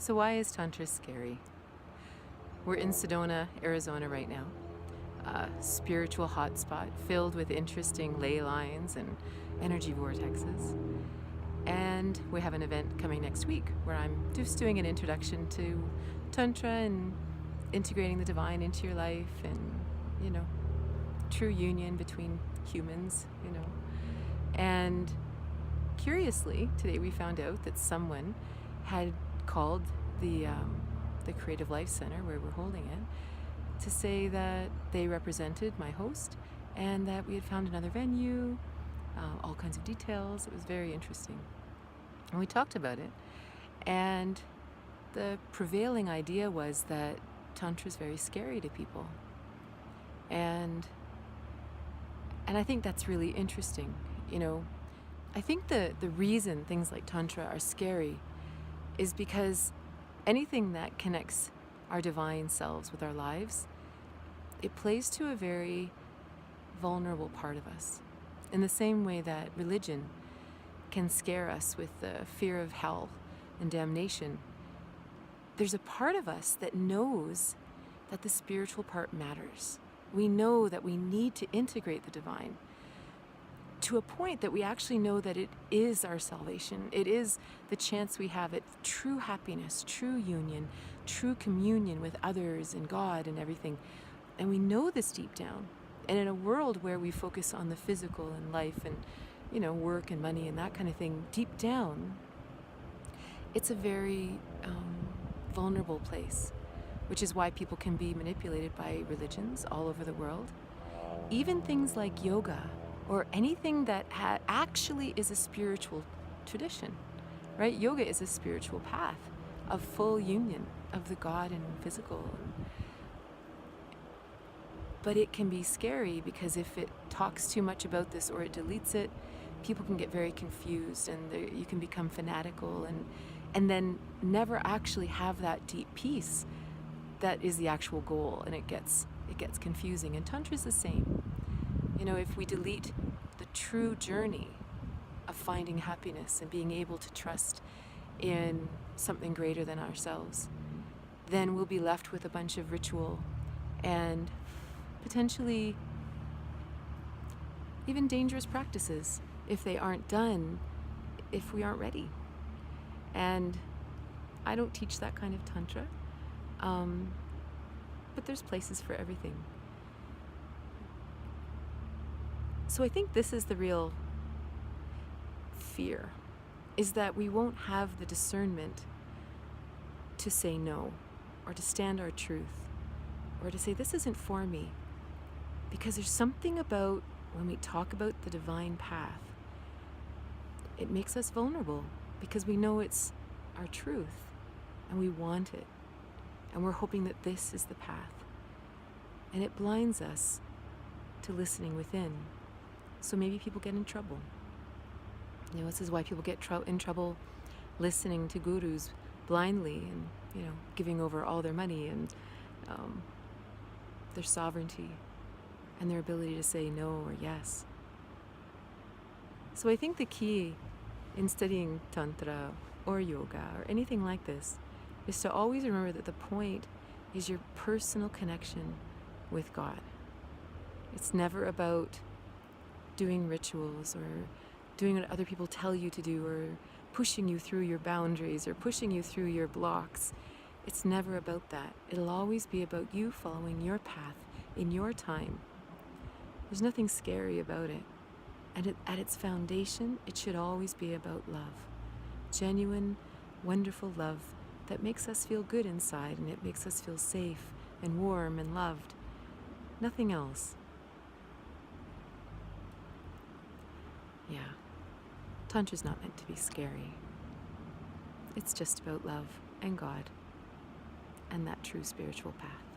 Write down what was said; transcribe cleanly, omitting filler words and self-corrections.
So why is Tantra scary? We're in Sedona, Arizona right now, a spiritual hotspot filled with interesting ley lines and energy vortexes. And we have an event coming next week where I'm just doing an introduction to Tantra and integrating the divine into your life and, true union between humans, And curiously, today we found out that someone had called the Creative Life Center where we're holding it to say that they represented my host and that we had found another venue, all kinds of details. It was very interesting. And we talked about it, and the prevailing idea was that Tantra is very scary to people. And I think that's really interesting. I think the reason things like Tantra are scary is because anything that connects our divine selves with our lives, it plays to a very vulnerable part of us. In the same way that religion can scare us with the fear of hell and damnation, there's a part of us that knows that the spiritual part matters. We know that we need to integrate the divine to a point that we actually know that it is our salvation. It is the chance we have at true happiness, true union, true communion with others and God and everything. And we know this deep down. And in a world where we focus on the physical and life and, work and money and that kind of thing, deep down, it's a very vulnerable place, which is why people can be manipulated by religions all over the world. Even things like yoga or anything that actually is a spiritual tradition, right? Yoga is a spiritual path of full union of the God and physical. But it can be scary because if it talks too much about this or it deletes it, people can get very confused and you can become fanatical and then never actually have that deep peace that is the actual goal, and it gets confusing. And Tantra is the same. If we delete the true journey of finding happiness and being able to trust in something greater than ourselves, then we'll be left with a bunch of ritual and potentially even dangerous practices if they aren't done, if we aren't ready. And I don't teach that kind of Tantra, but there's places for everything. So I think this is the real fear, is that we won't have the discernment to say no, or to stand our truth, or to say this isn't for me. Because there's something about when we talk about the divine path, it makes us vulnerable because we know it's our truth and we want it. And we're hoping that this is the path. And it blinds us to listening within. So maybe people get in trouble. This is why people get in trouble listening to gurus blindly and, giving over all their money and their sovereignty and their ability to say no or yes. So I think the key in studying Tantra or yoga or anything like this is to always remember that the point is your personal connection with God. It's never about doing rituals or doing what other people tell you to do or pushing you through your boundaries or pushing you through your blocks. It's never about that. It'll always be about you following your path in your time. There's nothing scary about it. And at its foundation, it should always be about love. Genuine, wonderful love that makes us feel good inside and it makes us feel safe and warm and loved. Nothing else. Yeah. Tantra's not meant to be scary. It's just about love and God and that true spiritual path.